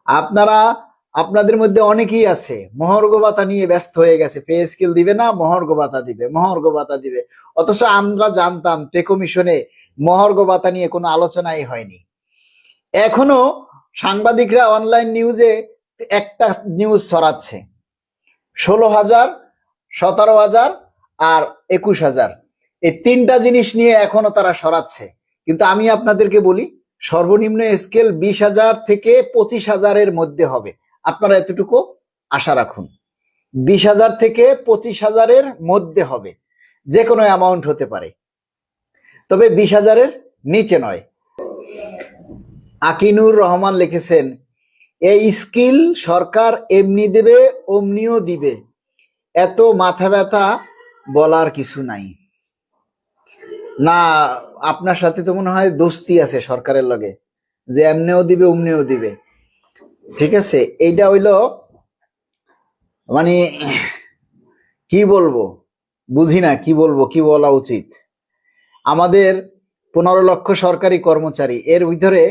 আপনারা আপনাদের মধ্যে অনেকেই আছে মহার্ঘ ভাতা নিয়ে ব্যস্ত হয়ে গেছে, পে স্কেল দিবে না, মহার্ঘ ভাতা দিবে, মহার্ঘ ভাতা দিবে। অথচ আমরা জানতাম পে কমিশনে মহার্ঘ ভাতা নিয়ে কোনো আলোচনাই হয়নি। এখনো সাংবাদিকরা অনলাইন নিউজে একটা নিউজ ছড়াচ্ছে, 16,000, 17,000 আর 21,000, এই তিনটা জিনিস নিয়ে এখনো তারা সরাচ্ছে। কিন্তু আমি আপনাদেরকে বলি, সর্বনিম্ন স্কেল 20,000 থেকে 25,000-এর মধ্যে হবে। আপনারা এতটুকু আশা রাখুন, 20,000 থেকে 25,000-এর মধ্যে হবে। যে কোনো অ্যামাউন্ট হতে পারে, তবে 20,000-এর নিচে নয়। আকিনুর রহমান লিখেছেন, এই স্কিল সরকার এমনি দেবে অমনিও দিবে, এত মাথা ব্যথা বলার কিছু নাই। না, আপনার সাথে তো মনে হয় দোস্তি আছে সরকারের লগে, যে এমনিও দিবে অমনিও দিবে। ঠিক আছে, এইটা হইল মানে কি বলবো, বুঝি না কি বলবো, কি বলা উচিত। আমাদের 15 লক্ষ সরকারি কর্মচারী, এর ভিতরে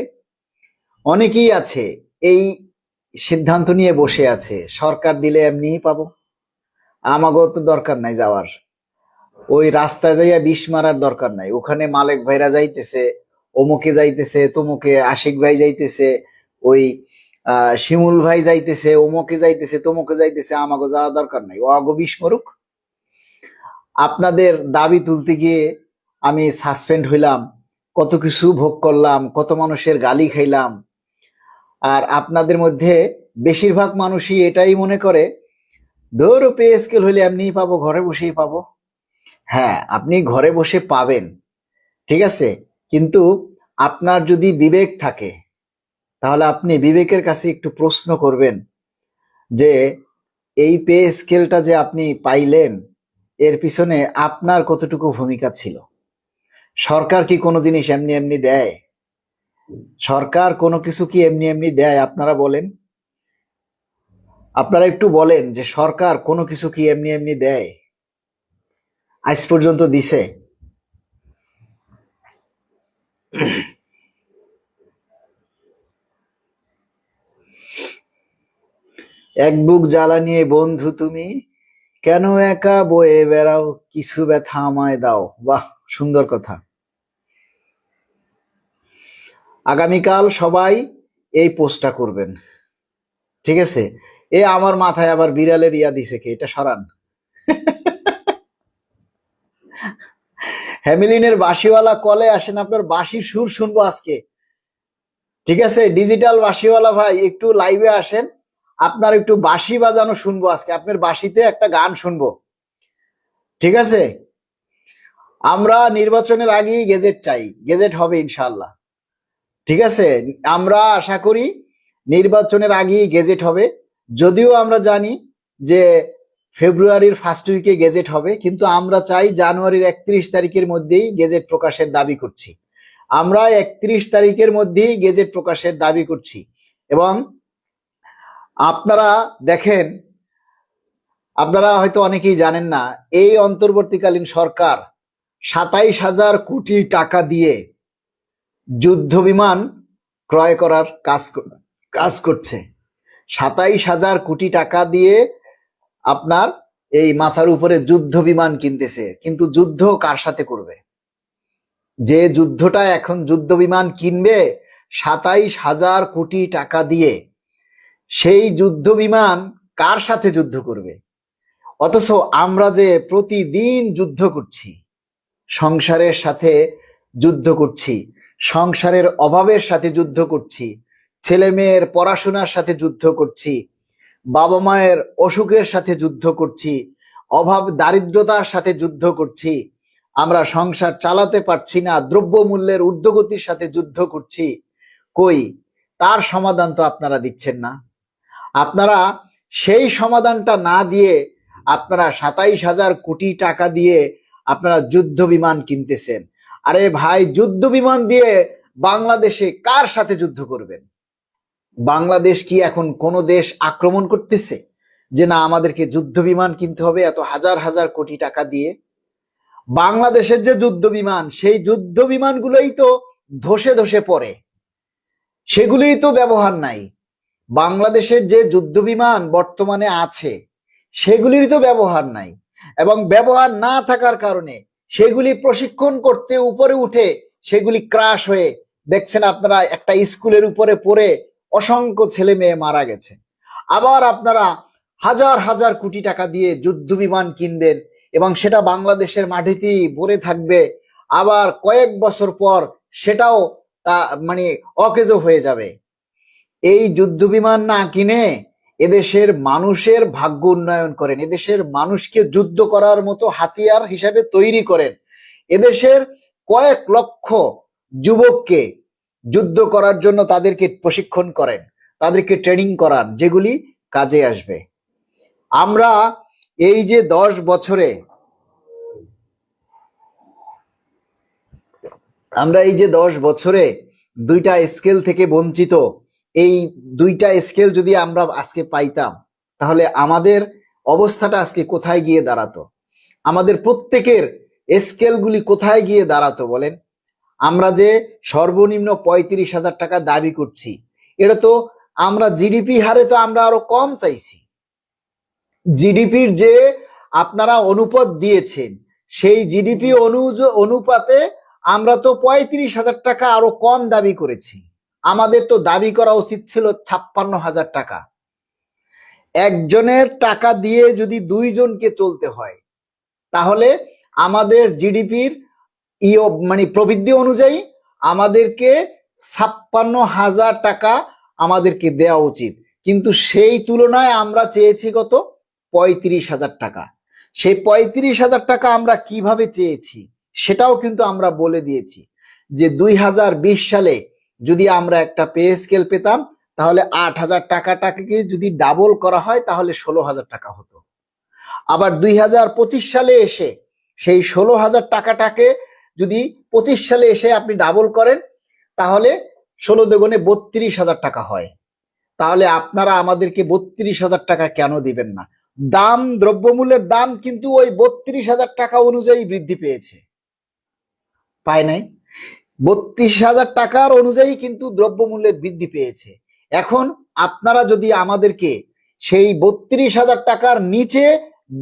অনেকেই আছে এই সিদ্ধান্ত নিয়ে বসে আছে, সরকার দিলে এমনিই পাবো, আমাকেও তো দরকার নাই যাওয়ার, ওই রাস্তায় যাইয়া বিষ মারার দরকার নাই। ওখানে মালিক ভাইরা যাইতেছে, অমুকে যাইতেছে, তমুকে আশিক ভাই যাইতেছে, ওই শিমুল ভাই যাইতেছে, অমুকে যাইতেছে, তমুকে যাইতেছে, আমাকে যাওয়া দরকার নাই, ও আগো বিষ মরুক। আপনাদের দাবি তুলতে গিয়ে আমি সাসপেন্ড হইলাম, কত কিছু ভোগ করলাম, কত মানুষের গালি খাইলাম। আর আপনাদের মধ্যে বেশিরভাগ মানুষই এটাই মনে করে, ধরো পে স্কেল হইলে এমনিই পাবো, ঘরে বসেই পাবো। হ্যাঁ, আপনি ঘরে বসে পাবেন, ঠিক আছে, কিন্তু আপনার যদি বিবেক থাকে তাহলে আপনি বিবেকের কাছে একটু প্রশ্ন করবেন যে এই পে স্কেলটা যে আপনি পাইলেন, এর পিছনে আপনার কতটুকু ভূমিকা ছিল। সরকার কি কোনো জিনিস এমনি এমনি দেয়? সরকার কোনো কিছু কি এমনি এমনি দেয়? আপনারা বলেন, আপনারা একটু বলেন যে সরকার কোনো কিছু কি এমনি এমনি দেয়? আজ পর্যন্ত দিছে? এক বুক জ্বালা নিয়ে বন্ধু তুমি কেন একা বয়ে বেড়াও, কিছু ব্যথা আমায় দাও। বাহ, সুন্দর কথা। আগামীকাল সবাই এই পোস্টটা করবেন, ঠিক আছে? এ আমার মাথায় আবার বিড়ালের ইয়া দিছে কে, এটা সরান। হ্যামিলিনের বাঁশিওয়ালা কলে আসেন, আপনার বাঁশির সুর শুনবো আজকে, ঠিক আছে? ডিজিটাল বাঁশিওয়ালা ভাই একটু লাইভে আসেন, আপনার একটু বাঁশি বাজানো শুনবো আজকে, আপনার বাঁশিতে একটা গান শুনবো, ঠিক আছে? আমরা নির্বাচনের আগেই গেজেট চাই, গেজেট হবে ইনশাল্লাহ, ঠিক আছে? আমরা আশা করি নির্বাচনের আগেই গেজেট হবে, যদিও আমরা জানি যে ফেব্রুয়ারির ফার্স্ট উইকে গেজেট হবে, কিন্তু আমরা চাই জানুয়ারির 31 তারিখের মধ্যেই গেজেট প্রকাশের দাবি করছি। আমরা 31 তারিখের মধ্যেই গেজেট প্রকাশের দাবি করছি। এবং আপনারা দেখেন, আপনারা হয়তো অনেকেই জানেন না, এই অন্তর্বর্তীকালীন সরকার 27,000 কোটি টাকা দিয়ে যুদ্ধ বিমান ক্রয় করার কাজ করছে। 27,000 কোটি টাকা দিয়ে আপনার এই মাথার উপরে যুদ্ধ বিমান কিনতেছে, কিন্তু যুদ্ধ কার সাথে করবে? যে যুদ্ধটা এখন যুদ্ধ বিমান কিনবে 27,000 কোটি টাকা দিয়ে, সেই যুদ্ধ বিমান কার সাথে যুদ্ধ করবে? অথচ আমরা যে প্রতিদিন যুদ্ধ করছি, সংসারের সাথে যুদ্ধ করছি, সংসারের অভাবের সাথে যুদ্ধ করছি, ছেলে মেয়ের পড়াশোনার সাথে যুদ্ধ করছি, বাবা মায়ের অসুখের সাথে যুদ্ধ করছি, অভাব দারিদ্রতার সাথে যুদ্ধ করছি, আমরা সংসার চালাতে পারছি না, দ্রব্যমূল্যের ঊর্ধ্বগতির সাথে যুদ্ধ করছি। কই, তার সমাধান তো আপনারা দিচ্ছেন না। আপনারা সেই সমাধানটা না দিয়ে আপনারা 27,000 কোটি টাকা দিয়ে আপনারা যুদ্ধ বিমান কিনতেছেন। আরে ভাই, যুদ্ধ বিমান দিয়ে বাংলাদেশে কার সাথে যুদ্ধ করবেন? বাংলাদেশ কি এখন কোন দেশ আক্রমণ করতেছে যে না আমাদেরকে যুদ্ধ বিমান কিনতে হবে এত হাজার হাজার কোটি টাকা দিয়ে? বাংলাদেশের যে যুদ্ধ বিমান, সেই যুদ্ধ বিমানগুলোই তো ধসে ধসে পড়ে, সেগুলোই তো ব্যবহার নাই। বাংলাদেশের যে যুদ্ধ বিমান বর্তমানে আছে সেগুলির তো ব্যবহার নাই, এবং ব্যবহার না থাকার কারণে সেগুলি প্রশিক্ষণ করতে উপরে উঠে সেগুলি ক্রাশ হয়ে, দেখছেন আপনারা, একটা স্কুলের উপরে পড়ে অসংখ্য ছেলে মেয়ে মারা গেছে। আবার আপনারা হাজার হাজার কোটি টাকা দিয়ে যুদ্ধ বিমান কিনবেন এবং সেটা বাংলাদেশের মাটিতেই পড়ে থাকবে, আবার কয়েক বছর পর সেটাও তা মানে অকেজো হয়ে যাবে। এই যুদ্ধ বিমান না কিনে এদেশের মানুষের ভাগ্য উন্নয়ন করেন, এদেশের মানুষকে যুদ্ধ করার মতো হাতিয়ার হিসাবে তৈরি করেন, এদেশের কয়েক লক্ষ যুবককে যুদ্ধ করার জন্য তাদেরকে প্রশিক্ষণ করেন, তাদেরকে ট্রেনিং করান, যেগুলি কাজে আসবে। আমরা এই যে 10 বছরে দুইটা স্কেল থেকে বঞ্চিত, এই দুইটা স্কেল যদি আমরা আজকে পাইতাম তাহলে আমাদের অবস্থাটা আজকে কোথায় গিয়ে দাঁড়াতো, আমাদের প্রত্যেকের স্কেলগুলি কোথায় গিয়ে দাঁড়াতো বলেন। আমরা যে সর্বনিম্ন 35,000 টাকা দাবি করছি, এটা তো আমরা জিডিপি হারে তো আমরা আরো কম চাইছি। জিডিপির যে আপনারা অনুপাত দিয়েছেন সেই জিডিপি অনুপাতে আমরা তো 35,000 টাকা আরো কম দাবি করেছি। আমাদের তো দাবি করা উচিত ছিল 56,000 টাকা। একজনের টাকা দিয়ে যদি 2জনকে চলতে হয় তাহলে আমাদের জিডিপির প্রবৃদ্ধি অনুযায়ী আমাদেরকে 56,000 টাকা আমাদেরকে দেওয়া উচিত, কিন্তু সেই তুলনায় আমরা চেয়েছি কত? 35,000 টাকা। সেই 35,000 টাকা আমরা কিভাবে চেয়েছি সেটাও কিন্তু আমরা বলে দিয়েছি যে 2020 সালে যদি আমরা একটা পে স্কেল পেতাম তাহলে 8,000 টাকাটাকে যদি ডাবল করা হয় তাহলে 16,000 টাকা হতো। আবার 2025 সালে এসে সেই 16,000 টাকাটাকে যদি 25 সালে এসে আপনি ডাবল করেন তাহলে 16 দুগুণে 32,000 টাকা হয়। তাহলে আপনারা আমাদেরকে 32,000 টাকা কেন দিবেন না? দ্রব্যমূল্যের দাম কিন্তু ওই 32,000 টাকা অনুযায়ী বৃদ্ধি পেয়েছে, পায় নাই? 32,000 টাকার অনুযায়ী কিন্তু দ্রব্যমূল্যের বৃদ্ধি পেয়েছে। এখন আপনারা যদি আমাদেরকে সেই 32,000 টাকার নিচে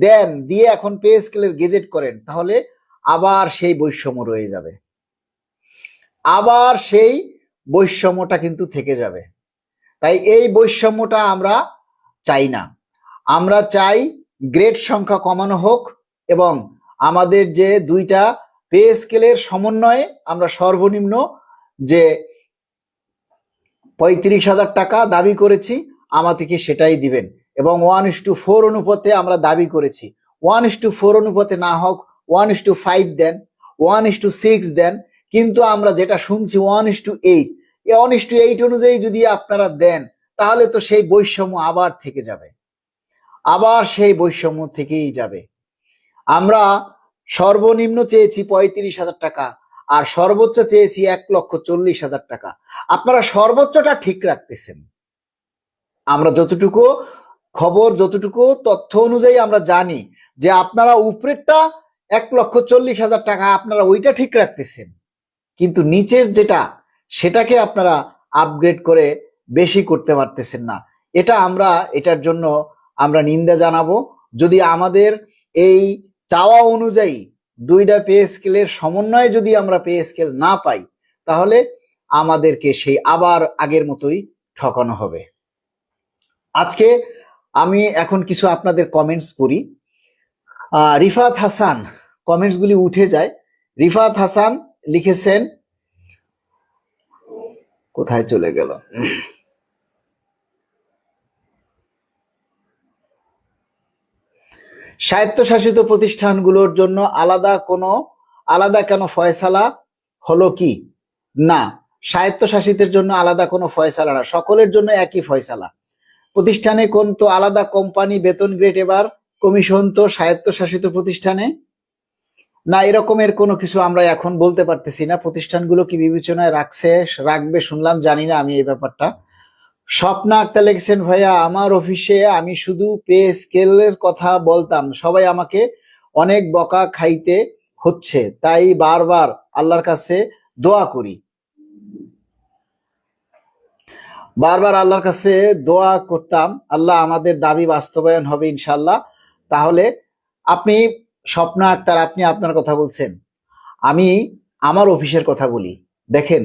দেন, দিয়ে এখন পে স্কেলের গেজেট করেন, তাহলে আবার সেই বৈষম্য রয়ে যাবে, আবার সেই বৈষম্যটা কিন্তু থেকে যাবে। তাই এই বৈষম্যটা আমরা চাই না। আমরা চাই গ্রেড সংখ্যা কমানো হোক এবং আমাদের যে দুইটা পে স্কেলের সমন্বয়ে আমরা সর্বনিম্ন যে 35,000 টাকা দাবি করেছি আমাদেরকে সেটাই দিবেন, এবং 1:4 অনুপাতে আমরা দাবি করেছি। 1:4 অনুপাতে না হোক 1:5 দেন, 1:6 দেন, কিন্তু আমরা যেটা শুনছি 1:8, 1:8 অনুযায়ী যদি আপনারা দেন তাহলে তো সেই বৈষম্য আবার থেকে যাবে, আবার সেই বৈষম্য থেকেই যাবে। আমরা সর্বনিম্ন চেয়েছি 35,000 টাকা আর সর্বোচ্চ চেয়েছি 1,40,000 টাকা। আপনারা সর্বোচ্চটা ঠিক রাখতেছেন, আমরা যতটুকু খবর, যতটুকু তথ্য অনুযায়ী আমরা জানি যে আপনারা উপরেরটা 1,40,000 টাকা আপনারা ওইটা ঠিক রাখতেছেন, কিন্তু নিচের যেটা সেটাকে আপনারা আপগ্রেড করে বেশি করতে পারতেছেন না। এটার জন্য আমরা নিন্দা জানাবো। যদি আমাদের এই চাওয়া অনুযায়ী দুইটা পে স্কেলের সমন্বয়ে যদি আমরা পে স্কেল না পাই তাহলে আমাদেরকে সেই আবার আগের মতোই ঠকানো হবে। আজকে আমি এখন কিছু আপনাদের কমেন্টস পড়ি। রিফাত হাসান, কমেন্টস গুলি উঠে যায়। রিফাত হাসান লিখেছেন, কোথায় চলে গেল? স্বায়ত্তশাসিত প্রতিষ্ঠানগুলোর জন্য আলাদা কেন ফয়সালা হলো কি? না, স্বায়ত্তশাসিতের জন্য আলাদা কোনো ফয়সালা না, সকলের জন্য একই ফয়সালা। প্রতিষ্ঠানে কোন তো আলাদা কোম্পানি বেতন গ্রেড এবার কমিশন তো স্বায়ত্তশাসিত প্রতিষ্ঠানে না, এরকমের কোনো কিছু আমরা এখন বলতে পারতেছি না। প্রতিষ্ঠানগুলো কি বিবেচনায় রাখবে শুনলাম, জানি না আমি এই ব্যাপারটা। স্বপ্না আক্তার লিখেছেন, ভাইয়া আমার অফিসে আমি শুধু পে স্কেলের কথা বলতাম, সবাই আমাকে অনেক বকা খাইতে হচ্ছে, তাই বারবার আল্লাহর কাছে দোয়া করি। বারবার আল্লাহর কাছে দোয়া করতাম, আল্লাহ আমাদের দাবি বাস্তবায়ন হবে ইনশাল্লাহ। তাহলে আপনি স্বপ্ন আক্তার, আপনি আপনার কথা বলছেন, আমি আমার অফিসের কথা বলি। দেখেন,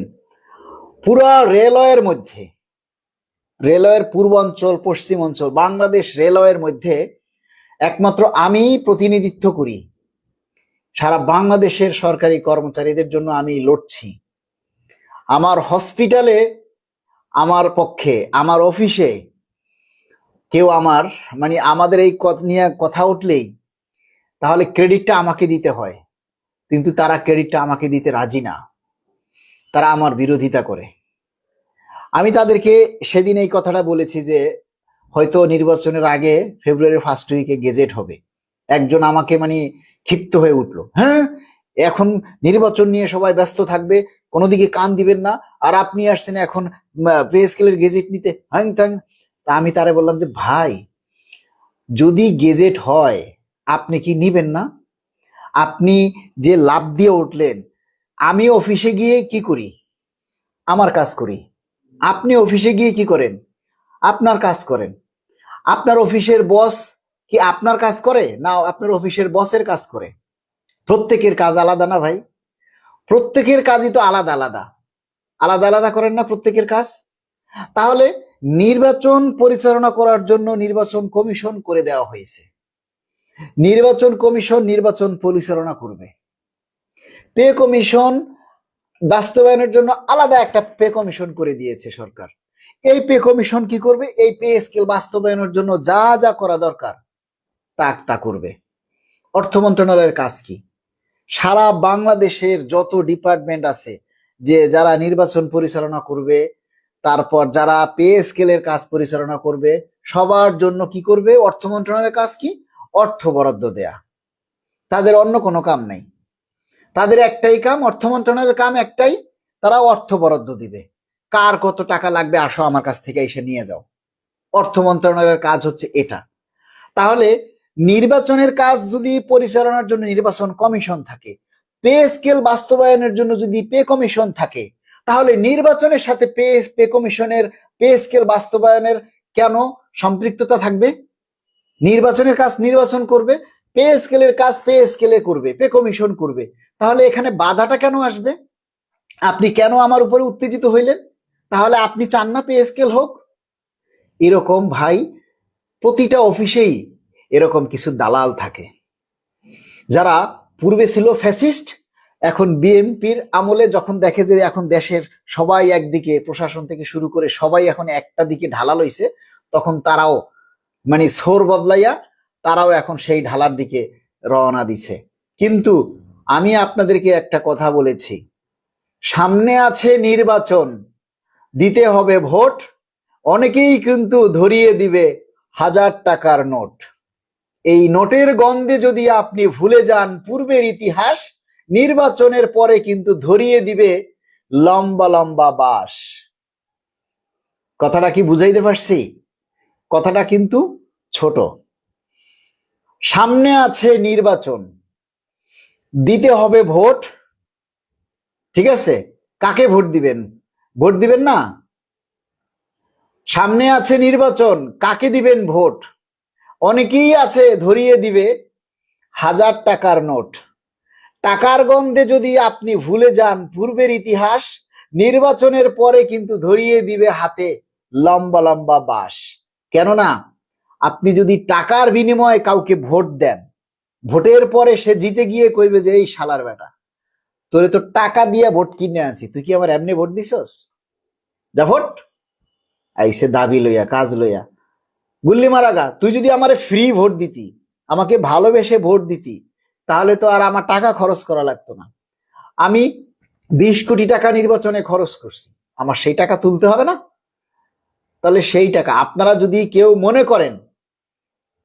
পুরা রেলওয়ের মধ্যে, রেলওয়ের পূর্বাঞ্চল পশ্চিম অঞ্চল বাংলাদেশ রেলওয়ের মধ্যে একমাত্র আমি প্রতিনিধিত্ব করি। সারা বাংলাদেশের সরকারি কর্মচারীদের জন্য আমি লড়ছি। আমার হসপিটালে, আমার পক্ষে, আমার অফিসে কেউ আমার আমাদের এই নিয়ে কথা উঠলেই তাহলে ক্রেডিটটা আমাকে দিতে হয়, কিন্তু তারা ক্রেডিটটা আমাকে দিতে রাজি না, তারা আমার বিরোধিতা করে। আমি তাদেরকে সেদিন এই কথাটা বলেছি যে হয়তো নির্বাচনের আগে ফেব্রুয়ারি ফার্স্ট উইকে গেজেট হবে। একজন আমাকে ক্ষিপ্ত হয়ে উঠলো, হ্যাঁ এখন নির্বাচন নিয়ে সবাই ব্যস্ত থাকবে, কোনো দিকে কান দিবেন না, আর আপনি আসছেন এখন পে স্কেলের গেজেট নিতে, হ্যাং ত্যাং। তা আমি তারে বললাম যে ভাই, যদি গেজেট হয় আপনি কি নিবেন না? আপনি যে লাভ দিয়ে উঠলেন, আমি অফিসে গিয়ে কি করি? আমার কাজ করি। আপনি অফিসে গিয়ে কি করেন? আপনার কাজ করেন। আপনার অফিসের বস কি আপনার কাজ করে না আপনার অফিসের বসের কাজ করে? প্রত্যেকের কাজ আলাদা না ভাই? প্রত্যেকের কাজই তো আলাদা আলাদা, আলাদা আলাদা করেন না প্রত্যেকের কাজ? তাহলে নির্বাচন পরিচালনা করার জন্য নির্বাচন কমিশন করে দেওয়া হয়েছে। নির্বাচন কমিশন নির্বাচন পরিচালনা করবে। পে কমিশন বাস্তবায়নের জন্য আলাদা একটা পে কমিশন করে দিয়েছে সরকার। এই পে কমিশন কি করবে? এই পে স্কেল বাস্তবায়নের জন্য যা যা করা দরকার তা করবে। অর্থ মন্ত্রণালয়ের কাজ কি? সারা বাংলাদেশের যত ডিপার্টমেন্ট আছে, যে যারা নির্বাচন পরিচালনা করবে, তারপর যারা পে স্কেলের কাজ পরিচালনা করবে, সবার জন্য কি করবে? অর্থ মন্ত্রণালয়ের কাজ কি? অর্থ বরাদ্দ দেয়া। তাদের অন্য কোনো কাম নাই, তাদের একটাই কাম, অর্থ মন্ত্রণালয়ের কাম একটাই, তারা অর্থ বরাদ্দ দিবে। কার কত টাকা লাগবে আসো আমার কাছ থেকে এসে নিয়ে যাও। অর্থ মন্ত্রণালয়ের কাজ হচ্ছে এটা। তাহলে নির্বাচনের কাজ যদি পরিচালনার জন্য নির্বাচন কমিশন থাকে, পে স্কেল বাস্তবায়নের জন্য যদি পে কমিশন থাকে, তাহলে নির্বাচনের সাথে পে কমিশনের পে স্কেল বাস্তবায়নের কেন সম্পৃক্ততা থাকবে? নির্বাচনের কাজ নির্বাচন করবে, পে স্কেলের কাজ পে স্কেলে করবে, পে কমিশন করবে। তাহলে এখানে বাধাটা কেন আসবে? আপনি কেন আমার উপরে উত্তেজিত হইলেন? তাহলে আপনি চান না পে স্কেল হোক? এরকম ভাই প্রতিটা অফিসেই এরকম কিছু দালাল থাকে, যারা পূর্বে ছিল ফ্যাসিস্ট, এখন বিএনপির আমলে যখন দেখে যে এখন দেশের সবাই একদিকে, প্রশাসন থেকে শুরু করে সবাই এখন একটা দিকে ঢালা লইছে, তখন তারাও সোর বদলাইয়া তারাও এখন সেই ঢালার দিকে রওনা দিছে। কিন্তু আমি আপনাদেরকে একটা কথা বলেছি, সামনে আছে নির্বাচন, দিতে হবে ভোট, অনেকেই কিন্তু ধরিয়ে দিবে 1000 টাকার নোট। এই নোটের গন্ধে যদি আপনি ভুলে যান পূর্বের ইতিহাস, নির্বাচনের পরে কিন্তু ধরিয়ে দিবে লম্বা লম্বা বাস। কথাটা কি বুঝাইতে পারছি? কথাটা কিন্তু ছোট। সামনে আছে নির্বাচন, দিতে হবে ভোট, ঠিক আছে? কাকে ভোট দিবেন? ভোট দিবেন না? সামনে আছে নির্বাচন, কাকে দিবেন ভোট? অনেকেই আছে ধরিয়ে দিবে 1000 টাকার নোট। টাকার গন্ধে যদি আপনি ভুলে যান পূর্বের ইতিহাস, নির্বাচনের পরে কিন্তু ধরিয়ে দিবে হাতে লম্বা লম্বা বাস। কেননা আপনি যদি টাকার বিনিময়ে কাউকে ভোট দেন, ভোটের পরে সে জিতে গিয়ে কইবে যে এই শালার বেটা, তোরে তো টাকা দিয়ে ভোট কিনে আনছি, তুই কি আমার এমনি ভোট দিছস? যা ভোট। আইসে দাবি লইয়া, কাজ লইয়া, গুল্লি মারাগা। তুই যদি আমারে ফ্রি ভোট দিতি, আমাকে ভালোবেসে ভোট দিতি, তাহলে তো আর আমার টাকা খরচ করা লাগতো না। আমি 20 কোটি টাকা নির্বাচনে খরচ করছি, আমার সেই টাকা তুলতে হবে না? তাহলে সেই টাকা আপনারা যদি কেউ মনে করেন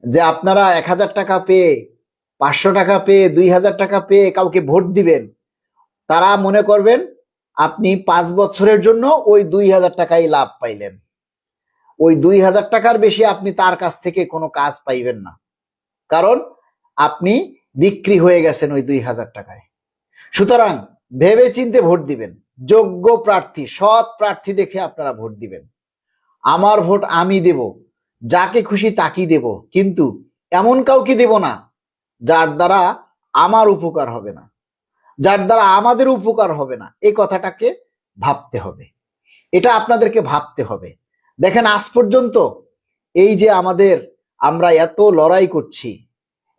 যে আপনারা 1000 টাকা পেয়ে, 500 টাকা পেয়ে, 2000 টাকা পেয়ে কাউকে ভোট দিবেন, তারা মনে করবেন আপনি 5 বছরের জন্য ওই 2000 টাকাই লাভ পাইলেন। ওই 2000 টাকার বেশি আপনি তার কাছ থেকে কোনো কাজ পাইবেন না, কারণ আপনি বিক্রি হয়ে গেছেন ওই 2000 টাকায়। সুতরাং ভেবে চিন্তে ভোট দিবেন, যোগ্য প্রার্থী, সৎ প্রার্থী দেখে আপনারা ভোট দিবেন। আমার ভোট আমি দেব, যাকে খুশি তাকেই দেব, কিন্তু এমন কাউকে দেব না যার দ্বারা আমার উপকার হবে না, যার দ্বারা আমাদের উপকার হবে না। এই কথাটাকে ভাবতে হবে, এটা আপনাদেরকে ভাবতে হবে। দেখেন আজ পর্যন্ত এই যে আমরা এত লড়াই করছি,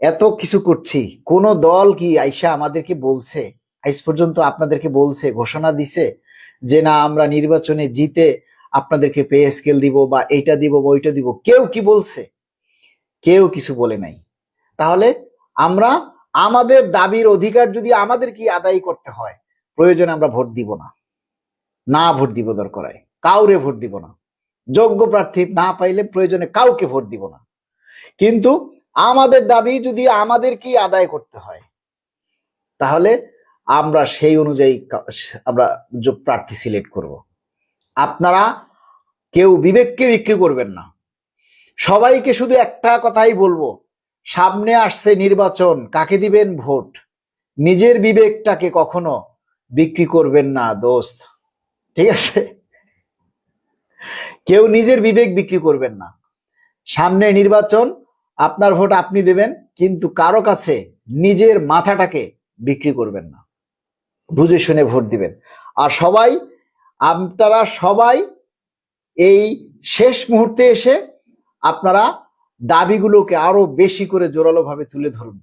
এত কিছু করছি, কোন দল কি আইসা আমাদেরকে বলছে, আজ পর্যন্ত আপনাদেরকে বলছে, ঘোষণা দিছে যে না আমরা নির্বাচনে জিতে আপনাদেরকে পে স্কেল দিব বা এইটা দিব বা ওইটা দিব? কেউ কি বলছে? কেউ কিছু বলে নাই। তাহলে আমরা আমাদের দাবির অধিকার যদি আমাদের কি আদায় করতে হয়, প্রয়োজনে আমরা ভোট দিব না, না ভোট দিব, দরকার হয় কাউরে ভোট দিব না, যোগ্য প্রার্থী না পাইলে প্রয়োজনে কাউকে ভোট দিব না। কিন্তু আমাদের দাবি যদি আমাদের কি আদায় করতে হয়, তাহলে আমরা সেই অনুযায়ী আমরা প্রার্থী সিলেক্ট করব। আপনারা কেউ বিবেককে বিক্রি করবেন না। সবাইকে শুধু একটা কথাই বলবো, সামনে আসছে নির্বাচন, কাকে দিবেন ভোট, নিজের বিবেকটাকে কখনো বিক্রি করবেন না দোস্ত, ঠিক আছে? কেউ নিজের বিবেক বিক্রি করবেন না। সামনে নির্বাচন, আপনার ভোট আপনি দেবেন, কিন্তু কারো কাছে নিজের মাথাটাকে বিক্রি করবেন না, বুঝে শুনে ভোট দিবেন। আর আপনারা সবাই এই শেষ মুহূর্তে এসে আপনারা দাবিগুলোকে আরো বেশি করে জোরালো ভাবে তুলে ধরুন,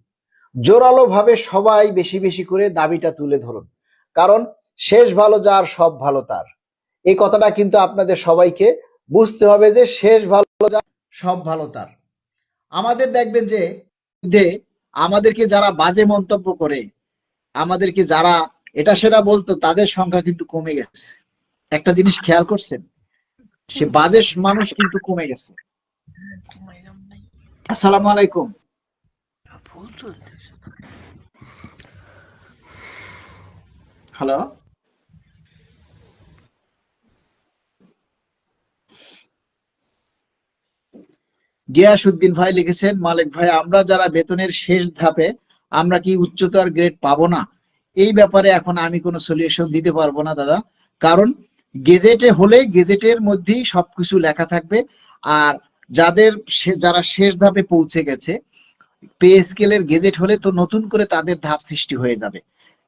জোরালো ভাবে সবাই বেশি বেশি করে দাবিটা তুলে ধরুন। কারণ শেষ ভালো যার সব ভালো তার, এই কথাটা কিন্তু আপনাদের সবাইকে বুঝতে হবে যে শেষ ভালো যার সব ভালো তার। আমাদের দেখবেন যে আমাদেরকে যারা বাজে মন্তব্য করে, আমাদেরকে যারা এটা সেটা বলতো, তাদের সংখ্যা কিন্তু কমে গেছে। একটা জিনিস খেয়াল করছেন, সে বাজে মানুষ কিন্তু কমে গেছে। আসসালামু আলাইকুম। হ্যালো, গিয়াসউদ্দিন ভাই লিখেছেন, মালিক ভাই আমরা যারা বেতনের শেষ ধাপে, আমরা কি উচ্চতর গ্রেড পাবো না? এই ব্যাপারে এখন আমি কোনো সলিউশন দিতে পারবো না দাদা, কারণ গেজেটে হলে গেজেটের মধ্যেই সবকিছু লেখা থাকবে। আর যারা শেষ ধাপে পৌঁছে গেছে, পে স্কেলের গেজেট হলে তো নতুন করে তাদের ধাপ সৃষ্টি হয়ে যাবে,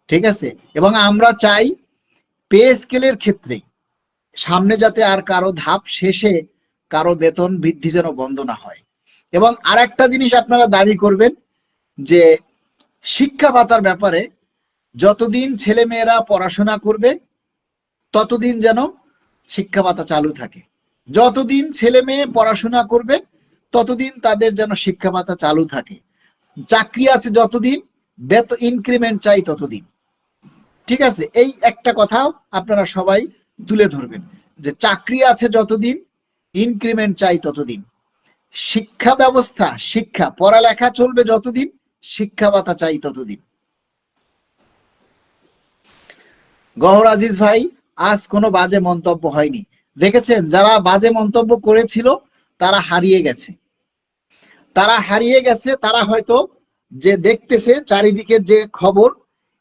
ঠিক আছে? এবং আমরা চাই পে স্কেলের ক্ষেত্রে সামনে যাতে আর কারো ধাপ শেষে কারো বেতন বৃদ্ধি যেন বন্ধ না হয়। এবং আরেকটা জিনিস আপনারা দাবি করবেন যে শিক্ষা ভাতার ব্যাপারে, যতদিন ছেলে মেয়েরা পড়াশোনা করবে ততদিন যেন শিক্ষা ভাতা চালু থাকে, যতদিন ছেলে মেয়ে পড়াশোনা করবে ততদিন তাদের যেন শিক্ষা ভাতা চালু থাকে। চাকরি আছে যতদিন, বেতন ইনক্রিমেন্ট চাই ততদিন, ঠিক আছে? এই একটা কথাও আপনারা সবাই তুলে ধরবেন যে চাকরি আছে যতদিন, ইনক্রিমেন্ট চাই ততদিন। শিক্ষা ব্যবস্থা, শিক্ষা পড়ালেখা চলবে যতদিন, শিক্ষা ভাতা চাই ততদিন। গহর আজিজ ভাই, আজ কোনো বাজে মন্তব্য হয়নি। দেখেছেন, যারা বাজে মন্তব্য করেছিল তারা হারিয়ে গেছে, তারা হারিয়ে গেছে। তারা হয়তো যে দেখতেছে চারিদিকের যে খবর,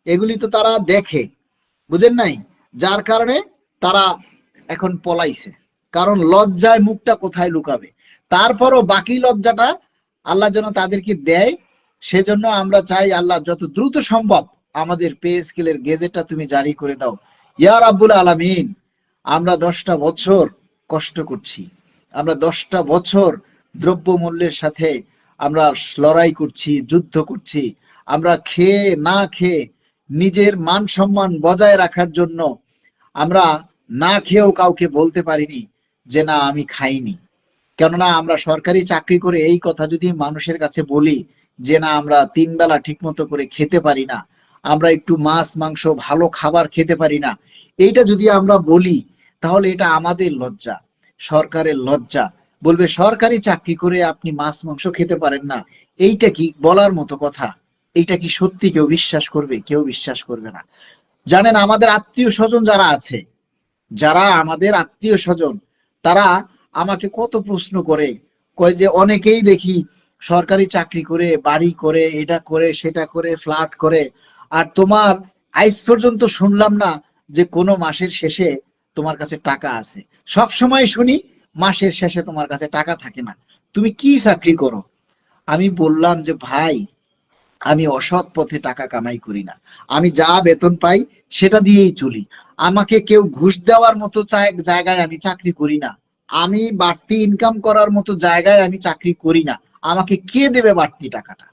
এগুলি তো তারা দেখে, বুঝেন নাই? যার কারণে তারা এখন পলাইছে, কারণ লজ্জায় মুখটা কোথায় লুকাবে। তারপরও বাকি লজ্জাটা আল্লাহ যেন তাদেরকে দেয়। সেজন্য আমরা চাই আল্লাহ যত দ্রুত সম্ভব আমাদের পে স্কেলের গেজেটটা তুমি জারি করে দাও ইয়া রাব্বুল আলামিন। আমরা 10টা বছর কষ্ট করছি, আমরা 10টা বছর দ্রব্য মূল্যের সাথে আমরা লড়াই করছি, যুদ্ধ করছি। আমরা খেয়ে না খেয়ে নিজের মান সম্মান বজায় রাখার জন্য আমরা না খেয়েও কাউকে বলতে পারিনি যে না আমি খাইনি। কেননা আমরা সরকারি চাকরি করে এই কথা যদি মানুষের কাছে বলি যে না আমরা 3 বেলা ঠিক মতো করে খেতে পারি না, আমরা একটু মাছ মাংস ভালো খাবার খেতে পারি না, এইটা যদি আমরা বলি, তাহলে এটা আমাদের লজ্জা, সরকারের লজ্জা। বলবে সরকারি চাকরি করে আপনি মাছ মাংস খেতে পারেন না, এইটা কি বলার মতো কথা? এইটা কি সত্যি কেউ বিশ্বাস করবে? কেউ বিশ্বাস করবে না। জানেন, আমাদের আত্মীয় স্বজন যারা আছে, যারা আমাদের আত্মীয় স্বজন, তারা আমাকে কত প্রশ্ন করে, কয় যে অনেকেই দেখি সরকারি চাকরি করে, বাড়ি করে, এটা করে, সেটা করে, ফ্ল্যাট করে, আর তোমার আজ পর্যন্ত শুনলাম না যে কোনো মাসের শেষে তোমার কাছে টাকা আছে। সব সময় শুনি মাসের শেষে তোমার কাছে টাকা থাকে না, তুমি কি চাকরি করো? আমি বললাম যে ভাই, আমি অসৎ পথে টাকা কামাই করি না, আমি যা বেতন পাই সেটা দিয়েই চলি। আমাকে কেউ ঘুষ দেওয়ার মতো জায়গায় আমি চাকরি করি না, আমি বাড়তি ইনকাম করার মতো জায়গায় আমি চাকরি করি না। আমাকে কে দেবে বাড়তি টাকাটা?